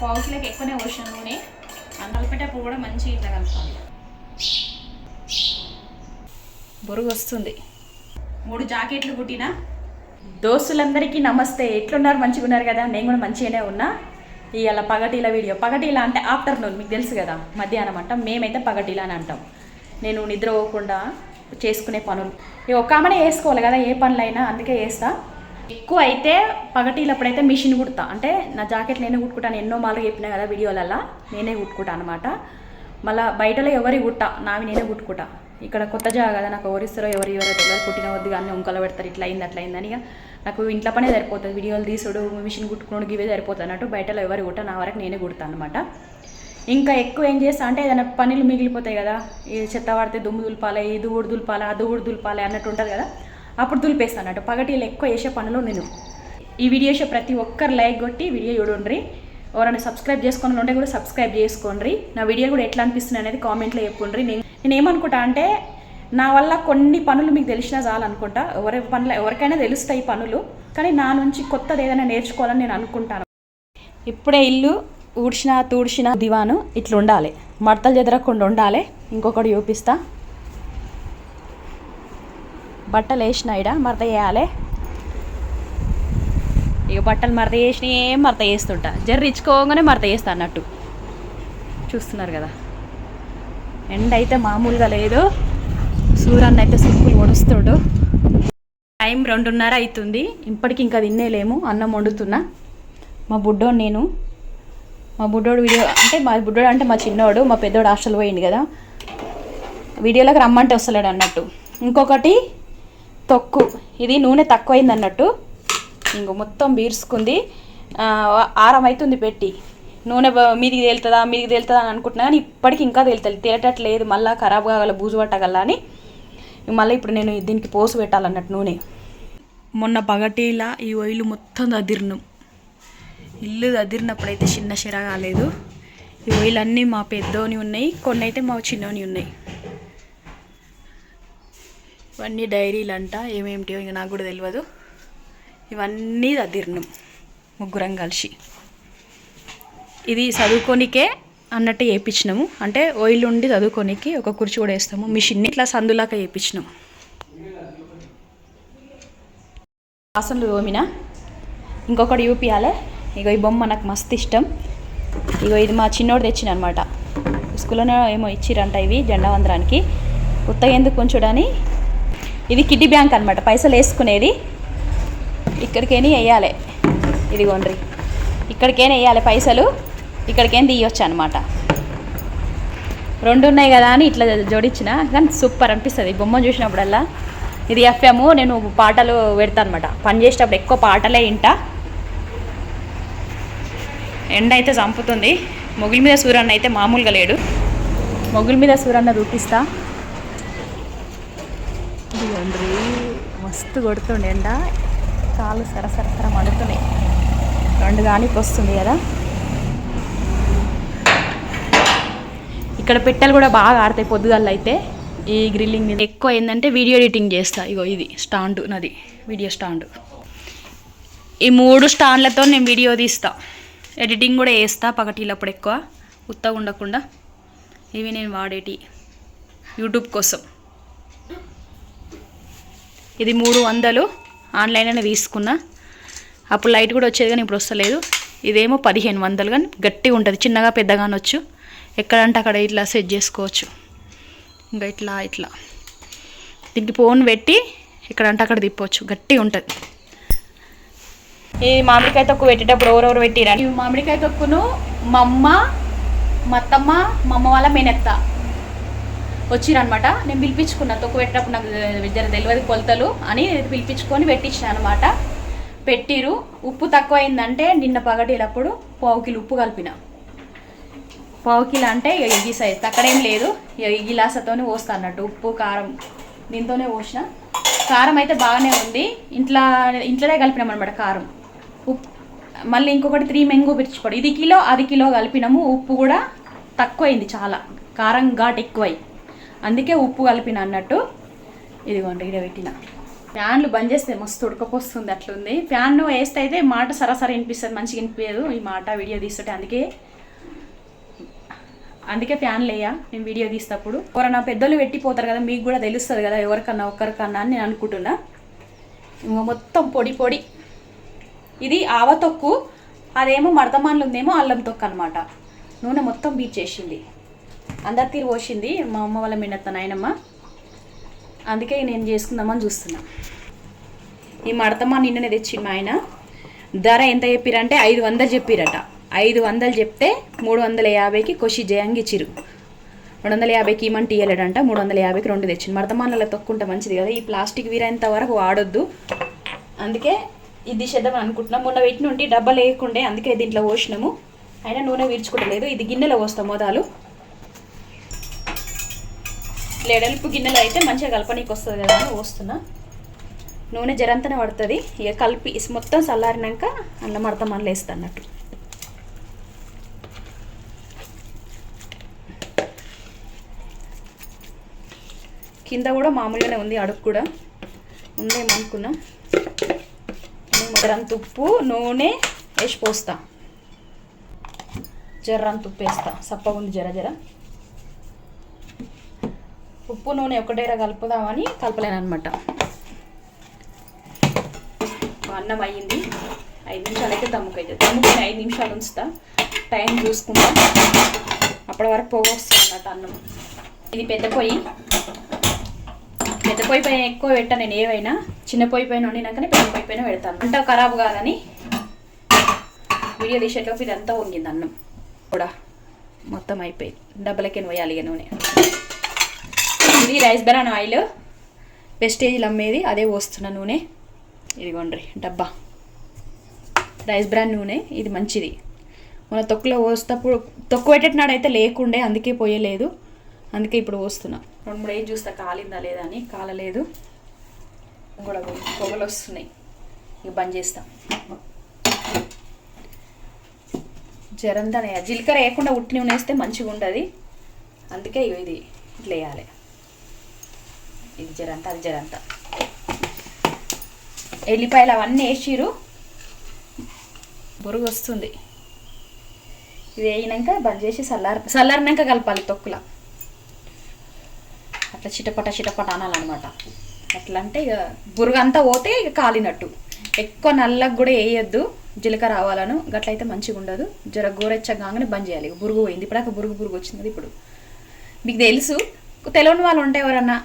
పావు కిలోకి ఎక్కువనే పోసిన నూనె. కలిపేటప్పుడు కూడా మంచిగా ఇట్లా కలపాలి. బొరుగు వస్తుంది. 3 జాకెట్లు కుట్టిన. దోస్తులందరికీ నమస్తే. ఎట్లున్నారు? మంచిగా ఉన్నారు కదా? నేను కూడా మంచిగానే ఉన్నా. ఇవాళ పగటిల వీడియో. పగటిల అంటే ఆఫ్టర్నూన్, మీకు తెలుసు కదా, మధ్యాహ్నం అంటాం. మేమైతే పగటిల అని అంటాం. నేను నిద్ర పోకుండా చేసుకునే పనులు ఒక ఆమెనే వేసుకోవాలి కదా, ఏ పనులైనా, అందుకే వేస్తా. ఎక్కువ అయితే పగటిలప్పుడైతే మిషన్ కుడతా. అంటే నా జాకెట్ నేనే కుట్టుకుంటాను. ఎన్నో మాటలు చెప్పినా కదా వీడియోలలో, నేనే కుట్టుకుంటా అనమాట. మళ్ళీ బయటలో ఎవరి కుట్టా, నావి నేనే కుట్టుకుంటా. ఇక్కడ కొత్త జాగా కదా, నాకు ఎవరిస్తారో ఎవరైతే కుట్టిన వద్దు కానీ ఉంకలు పెడతారు, ఇట్లా అయింది అట్లా అయిందని. ఇక నాకు ఇంట్లో పనే సరిపోతుంది. వీడియోలు తీసుడు, మిషన్ కుట్టుకున్నాడు ఇవే సరిపోతుంది అన్నట్టు. బయటలో ఎవరు కుట్టా, నా వరకు నేనే కుడతాను అనమాట. ఇంకా ఎక్కువ ఏం చేస్తా అంటే ఏదైనా పనులు మిగిలిపోతాయి కదా, ఈ చెత్త పడితే దుమ్ము దులిపాలి, ఇది ఊడు దులిపాలి, అది ఊడు దులిపాలి అన్నట్టు ఉంటుంది కదా, అప్పుడు దులిపేస్తాను అన్నట్టు. పగటిలో ఎక్కువ చేసే పనులు నేను. ఈ వీడియో చేసే ప్రతి ఒక్కరు లైక్ కొట్టి వీడియో చూడండి. ఎవరైనా సబ్స్క్రైబ్ చేసుకుని ఉంటే కూడా సబ్స్క్రైబ్ చేసుకోండి. నా వీడియో కూడా ఎట్లా అనిపిస్తుంది అనేది కామెంట్లో చెప్పుకోండి. నేను ఏమనుకుంటా అంటే, నా వల్ల కొన్ని పనులు మీకు తెలిసినా చాలనుకుంటా. ఎవరికైనా తెలుస్తాయి ఈ పనులు, కానీ నా నుంచి కొత్తది ఏదైనా నేర్చుకోవాలని నేను అనుకుంటాను. ఇప్పుడే ఇల్లు ఊడ్చినా తూడ్చిన దివాను ఇట్లా ఉండాలి, మడతలు చెదరకుండా ఉండాలి. ఇంకొకటి చూపిస్తా. బట్టలు వేసిన ఇడ మడత చేయాలి. ఇక బట్టలు మడత చేసిన ఏం మడత చేస్తుంటా, జర్రిచ్చుకోగానే మడత చేస్తా అన్నట్టు. చూస్తున్నారు కదా, ఎండ అయితే మామూలుగా లేదు. సూర్యాన్ని అయితే సుప్పులు ఒడుస్తుడు. టైం 2:30 అవుతుంది. ఇప్పటికి ఇంకా తినేలేము. అన్నం వండుతున్నా. మా బుడ్డోడు నేను, మా బుడ్డోడు వీడియో అంటే, మా బుడ్డోడు అంటే మా చిన్నోడు. మా పెద్దోడు హాస్టల్ పోయింది కదా, వీడియోలోకి రమ్మంటే వస్తలేడు అన్నట్టు. ఇంకొకటి తొక్కు, ఇది నూనె తక్కువైంది అన్నట్టు. ఇంకో మొత్తం బీర్చుకుంది. ఆరం అవుతుంది పెట్టి. నూనె మీదికి తేలుతుందా అని అనుకుంటున్నా, కానీ ఇప్పటికి ఇంకా తేలటట్లేదు. మళ్ళీ ఖరాబ్ కాగల, బూజు పట్టగల అని మళ్ళీ ఇప్పుడు నేను దీనికి పోసు పెట్టాలన్నట్టు నూనె. మొన్న పగటిలా ఈ ఒయిలు మొత్తం దదిరినాం. ఇల్లు దదిరినప్పుడైతే చిన్న శిర కాలేదు. ఈ ఒయిలు అన్నీ మా పెద్దోని ఉన్నాయి, కొన్ని అయితే మా చిన్నోని ఉన్నాయి. ఇవన్నీ డైరీలు అంట, ఏమేమిటో ఇంకా నాకు కూడా తెలియదు. ఇవన్నీ దదిరినాం ముగ్గురం కలిసి. ఇది చదువుకోనికే అన్నట్టు వేయించినాము. అంటే ఆయిల్ ఉండి చదువుకోనికి ఒక కుర్చీ కూడా వేస్తాము. మిషన్ ఇట్లా సందులాక వేయించినాం. వాసనలు తోమిన. ఇంకొకటి చూపియాలి. ఇగో ఈ బొమ్మ నాకు మస్తు ఇష్టం. ఇగో ఇది మా చిన్నోడు తెచ్చిన అనమాట. స్కూల్లోనే ఏమో ఇచ్చిరంట ఇవి జెండా వందరానికి. కొత్తగా ఎందుకు కొంచెడని. ఇది కిడ్డీ బ్యాంక్ అనమాట, పైసలు వేసుకునేది. ఇక్కడికేని వేయాలి. ఇదిగోండ్రి, ఇక్కడికేనే వేయాలి పైసలు, ఇక్కడికేం తీయొచ్చు అనమాట. 2 ఉన్నాయి కదా అని ఇట్లా జోడించిన, కానీ సూపర్ అనిపిస్తుంది బొమ్మ చూసినప్పుడల్లా. ఇది ఎఫ్ఎం. నేను పాటలు పెడతాను అనమాట. పని చేసేటప్పుడు ఎక్కువ పాటలే వింటా. ఎండ అయితే చంపుతుంది. మొగుల మీద సూరన్న అయితే మామూలుగా లేడు. మొగుల మీద సూరన్న చూపిస్తా. ఇదిగోండ్రి, మస్తు కొడుతుండే ఎండ. కాలు సరసర మండుతున్నాయి. 2 గానికి వస్తుంది కదా. ఇక్కడ పెట్టెలు కూడా బాగా ఆడతాయి పొద్దుగాళ్ళు అయితే. ఈ గ్రిల్లింగ్ ఎక్కువ ఏంటంటే వీడియో ఎడిటింగ్ చేస్తా. ఇగో ఇది స్టాండ్ నాది, వీడియో స్టాండ్. ఈ 3 స్టాండ్లతో నేను వీడియో తీస్తా, ఎడిటింగ్ కూడా వేస్తా పగటిలప్పుడు ఎక్కువ ఉత్తగా ఉండకుండా. ఇవి నేను వాడేటి యూట్యూబ్ కోసం. ఇది 300 ఆన్లైన్లోనే తీసుకున్నా. అప్పుడు లైట్ కూడా వచ్చేది కానీ ఇప్పుడు వస్తలేదు. ఇదేమో 1500, కానీ గట్టిగా ఉంటుంది. చిన్నగా పెద్దగా అనొచ్చు. ఎక్కడంటే అక్కడ ఇట్లా సెట్ చేసుకోవచ్చు. ఇంకా ఇట్లా దీనికి ఫోన్ పెట్టి ఎక్కడంటే అక్కడ తిప్పవచ్చు. గట్టిగా ఉంటుంది. ఈ మామిడికాయ తొక్కు పెట్టేటప్పుడు ఎవరెవరు పెట్టిరా? ఈ మామిడికాయ తొక్కును మా అమ్మ, మా అత్తమ్మ, మా అమ్మ వాళ్ళ మేనత్త వచ్చిరనమాట. నేను పిలిపించుకున్నా. తొక్కు పెట్టినప్పుడు నాకు తెలియదు కొలతలు అని పిలిపించుకొని పెట్టించిన అనమాట. పెట్టిరు. ఉప్పు తక్కువ అయిందంటే నిన్న పగటిలప్పుడు 1/4 కిలో ఉప్పు కలిపిన. 1/4 కిలో అంటే ఇక ఈ సైజ్ తక్కడేం లేదు. ఇక ఈ గిలాసతోనే పోస్తా అన్నట్టు. ఉప్పు కారం దీంతోనే పోసిన. కారం అయితే బాగానే ఉంది. ఇంట్లోనే కలిపినాం అనమాట కారం. ఉప్పు మళ్ళీ ఇంకొకటి 3 మెంగు పిచ్చుకోండి. ఇది కిలో అది కిలో కలిపినాము. ఉప్పు కూడా తక్కువైంది చాలా, కారం ఘాట్ ఎక్కువై, అందుకే ఉప్పు కలిపిన అన్నట్టు. ఇదిగోండి ఇక్కడ పెట్టిన. ఫ్యాన్లు బంద్ చేస్తే మస్తు ఉడకపోస్తుంది, అట్లుంది. ఫ్యాన్ వేస్తే అయితే మాట సరాసరి వినిపిస్తుంది, మంచిగా వినిపించదు ఈ మాట వీడియో తీస్తుంటే. అందుకే ఫ్యాన్ లేయా నేను వీడియో తీసేటప్పుడు. ఎవరన్నా పెద్దోళ్ళు పెట్టిపోతారు కదా, మీకు కూడా తెలుస్తుంది కదా ఎవరికన్నా ఒక్కరికన్నా అని నేను అనుకుంటున్నా. మొత్తం పొడి పొడి. ఇది ఆవ తొక్కు, అదేమో మడతమాన్లు ఉందేమో అల్లం తొక్కు అనమాట. నూనె మొత్తం బీట్ చేసింది, అందరి తీరు పోసింది మా అమ్మ వాళ్ళ మిన్నత్త నాయనమ్మ. అందుకే నేను చేసుకుందామని చూస్తున్నా. ఈ మడతమాన్ నిన్ననే తెచ్చింది మా ఆయన. ధర ఎంత చెప్పిరంటే 500 చెప్పిరట. 500 చెప్తే 350కి కొషి జయంగా ఇచ్చిరు. 250కి ఇమంటే ఇయ్యలేడంట, 350కి 2 తెచ్చింది. మడతమాన్లలో తొక్కుంటే మంచిది కదా, ఈ ప్లాస్టిక్ వీరైనంత వరకు వాడొద్దు. అందుకే ఇది చేద్దామని అనుకుంటున్నాం. మొన్న పెట్టిన ఉంటే డబ్బా లేకుండే, అందుకే దీంట్లో పోసినాము. అయినా నూనె వీర్చుకోవట్లేదు. ఇది గిన్నెలో పోస్తాం మొదలు. లేడల్పు గిన్నెలో అయితే మంచిగా కలపనీకి వస్తుంది కదా అని పోస్తున్నా. నూనె జరంతనే పడుతుంది. ఇక కలిపి మొత్తం చల్లారినాక అల్ల మడతమాన్లు వేస్తా అన్నట్టు. కింద కూడా మామూలుగానే ఉంది, అడుగు కూడా ఉందేమనుకున్నా. జరంత ఉప్పు నూనె వేసి పోస్తా. జర్రంత ఉప్పు వేస్తా, సప్పగా ఉంది జర జర. ఉప్పు నూనె ఒకటేరా కలుపుదామని కలపలేను అనమాట. అన్నం అయ్యింది, 5 నిమిషాలు అయితే దమ్ముకైతే. దమ్ముకొని 5 నిమిషాలు ఉంచుతా, టైం చూసుకుంటా. అప్పటి వరకు పొగ వస్తుంది అన్నట్టు అన్నం. ఇది పెద్ద పొయ్యి. పెద్ద పొయ్యి పైన ఎక్కువ పెట్టా నేను ఏవైనా. చిన్న పొయ్యి పైన వండినాకనే పెద్ద పొయ్యి పైన పెడతాను, అంట ఖరాబ్ కాదని. వీడియో తీసేటప్పుడు ఇదంతా వంగింది అన్నం కూడా మొత్తం అయిపోయింది. డబ్బలకి పోయాలి ఇక నూనె. ఇది రైస్ బ్రాన్ ఆయిల్, వెస్టేజ్లు అమ్మేది, అదే పోస్తున్నా నూనె. ఇదిగోండ్రి డబ్బా రైస్ బ్రాన్ నూనె, ఇది మంచిది. మన తొక్కులో పోసేటప్పుడు తొక్కు పెట్టేటినాడైతే లేకుండే, అందుకే పోయలేదు. అందుకే ఇప్పుడు పోస్తున్నా. 2-3 ఏజ్ చూస్తా కాలిందా లేదా అని. కాలలేదు కూడా, పొగలు వస్తున్నాయి. ఇక బంద్ చేస్తాం. జరంతనే జీలకర్ర వేయకుండా ఉట్టి నూనె వేస్తే మంచిగా ఉంటుంది. అందుకే ఇది ఇట్లా వేయాలి. ఇది జరంత, అది జరంత. ఎల్లిపాయలు అవన్నీ వేసిరు, బొరుగు వస్తుంది. ఇది వేయినాక బంద్ చేసి చల్లారినాక కలపాలి తొక్కుల. అట్లా చిటపట అనాలన్నమాట. అట్లా అంటే ఇక బురుగు అంతా పోతే ఇక కాలినట్టు. ఎక్కువ నల్లగా కూడా వేయద్దు, జీలకర్ర రావాలను. గట్లయితే మంచిగా ఉండదు. జర గోరెచ్చగానే బంద్ చేయాలి. బురుగు పోయింది, ఇప్పుడు బురుగు వచ్చింది. ఇప్పుడు మీకు తెలుసు, తెలియని వాళ్ళు ఉంటే ఎవరన్నా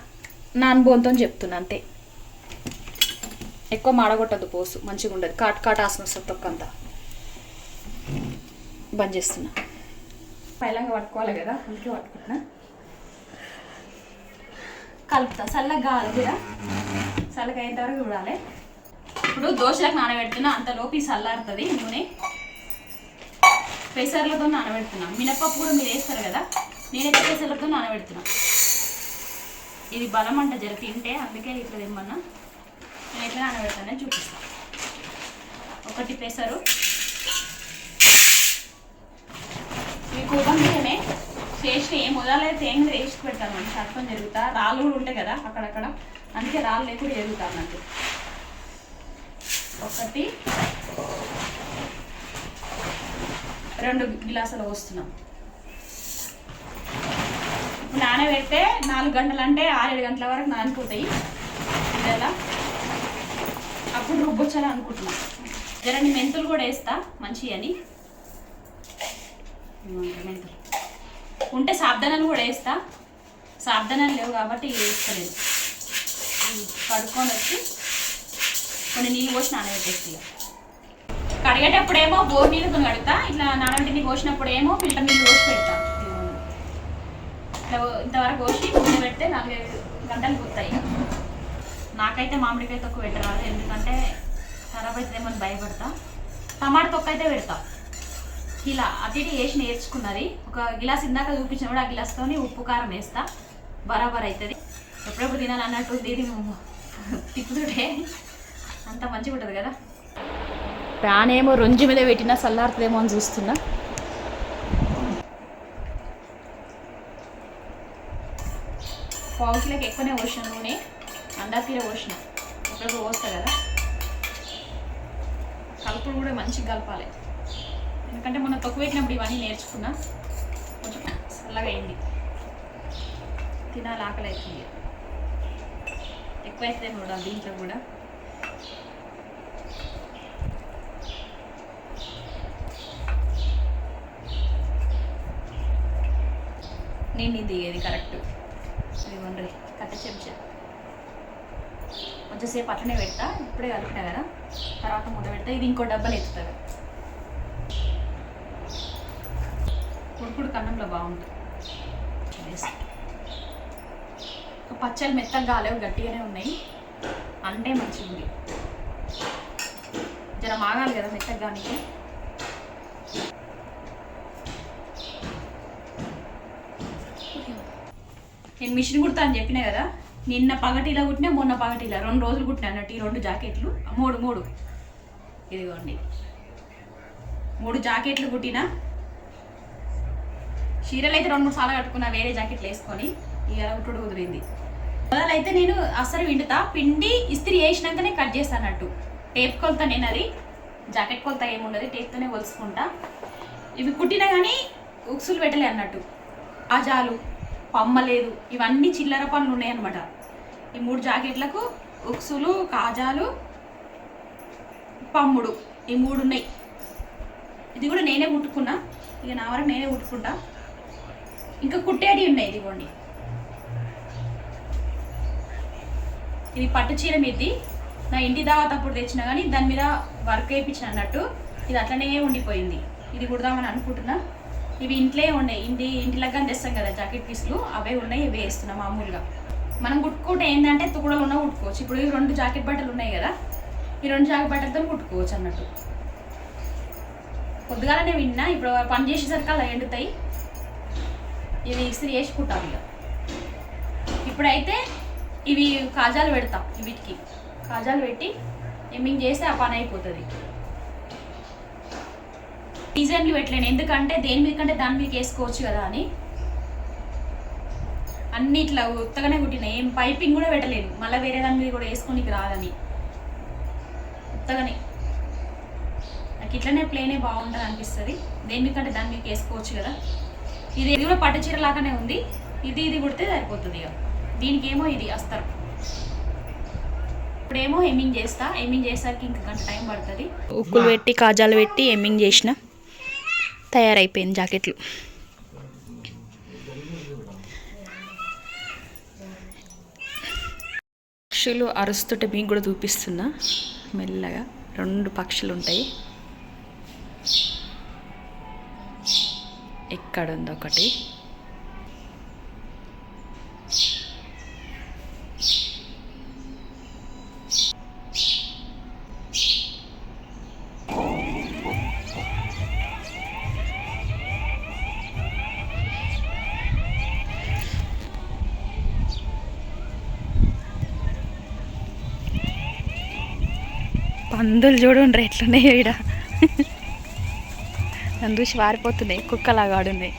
నా అనుభవంతో చెప్తున్నా అంతే. ఎక్కువ మాడగొట్టద్దు పోసు, మంచిగా ఉండదు. కాట్ ఆసన వస్తుంది తొక్కంతా. బంద్ చేస్తున్నా. పైలంగా పట్టుకోవాలి కదా, అందుకే పట్టుకుంటున్నా. కలుపుతా, చల్లగా కావాలి కూడా, చల్లగా అయిన వరకు చూడాలి. ఇప్పుడు దోశలకు నానబెడుతున్నా, అంతలోపు చల్లారుతుంది నూనె. పెసర్లతో నానబెడుతున్నా. మినపప్పు కూడా మీరు వేస్తారు కదా, నేనైతే పెసర్లతో నానబెడుతున్నా. ఇది బలం అంట జర తింటే, అందుకే ఇట్లా తెమ్మన్నా. నేను ఎట్లా నానబెడతానే చూపిస్తాను. 1 పెసరు. మీకు ఉదంగానే చేసి ఏం వదలలేదు, తేంగా వేసి పెడతాను. సర్పం జరుగుతా, రాళ్ళు కూడా ఉంటాయి కదా అక్కడక్కడ, అందుకే రాళ్ళు లేకుండా జరుగుతాను నాకు. 1 2 గిలాసులు పోస్తున్నాం. నానబెడితే 4 గంటలు అంటే 6-7 గంటల వరకు నానిపోతాయి. ఇలా అప్పుడు రుబ్బొచ్చాలని అనుకుంటున్నాం. జరండి మెంతులు కూడా వేస్తా మంచిగా అని. మెంతులు ఉంటే సాబ్దానాలు కూడా వేస్తా. సాబ్దానాలు లేవు కాబట్టి వేస్తలేదు. కడుక్కొని వచ్చి కొన్ని నీళ్ళు పోసి నానబెట్టేసి, కడిగేటప్పుడేమో బోర్ నీళ్ళతో కడుగుతా. ఇట్లా నానబెట్టి నీళ్ళు పోసినప్పుడేమో ఫిల్టర్ నీళ్ళు పోసి పెడతా. ఇట్లా ఇంతవరకు పోసి నూనె పెడితే 4-5 గంటలు పోతాయి. నాకైతే మామిడికాయ తొక్కు పెట్టరాదు, ఎందుకంటే ఖరాబ్ అవుతుందేమో భయపడతా. టమాటా తొక్కు అయితే పెడతా. ఇలా అటు ఇటు వేసి నేర్చుకున్నది. ఒక గిలాస్ ఇందాక చూపించిన కూడా ఆ గిలాస్తో ఉప్పు కారం వేస్తా, బరాబర్ అవుతుంది. ఎప్పుడెప్పుడు తినాలి అన్నట్టు ఇది తిప్పుతుంటే అంత మంచిగా ఉంటుంది కదా. ప్యాన్ ఏమో రొంజు మీద పెట్టినా చల్లారుతుందేమో అని చూస్తున్నా. పావుకిలోకి ఎక్కువనే పోసిన నూనె, అందా తీర పోసిన. అప్పుడప్పుడు పోస్తా కదా, కలుపుడు కూడా మంచిగా కలపాలి. ఎందుకంటే మొన్న తొక్కు పెట్టినప్పుడు ఇవన్నీ నేర్చుకున్నా, కొంచెం చల్లగా అయింది, తినాలి, ఆకలి అవుతుంది. ఎక్కువైతే కూడా దీంట్లో కూడా నేను ఇది కరెక్ట్. ఇది వండరి కట్ట చెంచా కొంచెంసేపు అట్లనే పెడతా, ఇప్పుడే కలిపినా కదా, తర్వాత మూత పెడతా. ఇది ఇంకో డబ్బాలు ఎత్తుతుంది, ఉడుకుడు కన్నంలో బాగుంటుంది. పచ్చళ్ళు మెత్తగా కాలేవు, గట్టిగానే ఉన్నాయి, అంటే మంచిగా ఉంది. జర మాగాలి కదా మెత్తగా కానీ. నేను మిషన్ కుడతా అని చెప్పినా కదా, నిన్న పగటిలా కుట్టినా, మొన్న పగటిలా 2 రోజులు కుట్టినా అన్నట్టు. ఈ 2 జాకెట్లు, మూడు ఇదిగోండి, 3 జాకెట్లు కుట్టినా. చీరలు అయితే 2-3 సార్లు కట్టుకున్నా వేరే జాకెట్లు వేసుకొని, ఇక కుట్టుడు కుదిరింది. మొదలైతే నేను అసలు పిండి ఇస్త్రీ వేసినాకనే కట్ చేస్తాను అన్నట్టు. టేప్ కొలత నేను, అది జాకెట్ కొలత ఏముండదు, టేప్తోనే కొలుసుకుంటా. ఇవి కుట్టినా కానీ ఉక్సులు పెట్టలే అన్నట్టు. ఆజాలు పమ్మలేదు, ఇవన్నీ చిల్లర పనులు ఉన్నాయన్నమాట. ఈ 3 జాకెట్లకు ఉక్సులు, కాజాలు, పమ్ముడు, ఈ 3 ఉన్నాయి. ఇది కూడా నేనే కుట్టుకున్నా, ఇక నా వరకు నేనే కుట్టుకుంటా. ఇంకా కుట్టేడి ఉన్నాయి, ఇదిగోండి. ఇది పట్టు చీర మీది, నా ఇంటి దావత్ అప్పుడు తెచ్చినా కానీ దాని మీద వర్క్ వేయించిన అన్నట్టు, ఇది అట్లనే ఉండిపోయింది. ఇది కుడదామని అనుకుంటున్నా. ఇవి ఇంట్లో ఉన్నాయి, ఇంటి లగ్గం తెస్తాం కదా జాకెట్ పీసులు, అవే ఉన్నాయి, ఇవి వేస్తున్నా. మామూలుగా మనం కుట్టుకుంటే ఏంటంటే తుకుడలు ఉన్నా కుట్టుకోవచ్చు. ఇప్పుడు ఈ 2 జాకెట్ బట్టలు ఉన్నాయి కదా, ఈ 2 జాకెట్ బట్టలతో కుట్టుకోవచ్చు అన్నట్టు. పొద్దుగాలనే విన్నా, ఇప్పుడు పని చేసేసరికి అలా ఎండుతాయి, ఇవి ఇస్త్రీ వేసి కుట్టాలి. ఇక ఇప్పుడైతే ఇవి కాజాలు పెడతాం, వీటికి కాజాలు పెట్టి ఎమ్మింగ్ చేస్తే ఆ పని అయిపోతుంది. డిజైన్లు పెట్టలేను, ఎందుకంటే దేని మీద కంటే దాని మీద వేసుకోవచ్చు కదా అని. అన్ని ఇట్లా ఉత్తగానే కుట్టినాయి, ఏం పైపింగ్ కూడా పెట్టలేను, మళ్ళీ వేరే దాని మీద కూడా వేసుకోనికి రాదని. ఉత్తగానే నాకు ఇట్లనే ప్లేనే బాగుంటుంది అనిపిస్తుంది. దేని మీద కంటే దాని మీద వేసుకోవచ్చు కదా. ఇది కూడా పట్టు చీర లాగానే ఉంది, ఇది కుడితే సరిపోతుంది. ఇక దీనికి ఏమో ఇది అస్తారు. ఇప్పుడేమో హెమ్మింగ్ చేస్తా, హెమ్మింగ్ చేసేసరికి ఇంకా గంట టైం పడుతుంది. ఉక్కులు పెట్టి కాజాలు పెట్టి హెమ్మింగ్ చేసిన, తయారైపోయింది జాకెట్లు. పక్షులు అరుస్తుంటే మీకు కూడా చూపిస్తున్నా మెల్లగా. 2 పక్షులు ఉంటాయి, ఇక్కడ ఉంది ఒకటి. పందులు చూడండి ఎట్లున్నాయి, ఈడ నన్ను చూసి వారిపోతున్నాయి, కుక్కలాగా ఆడున్నాయి.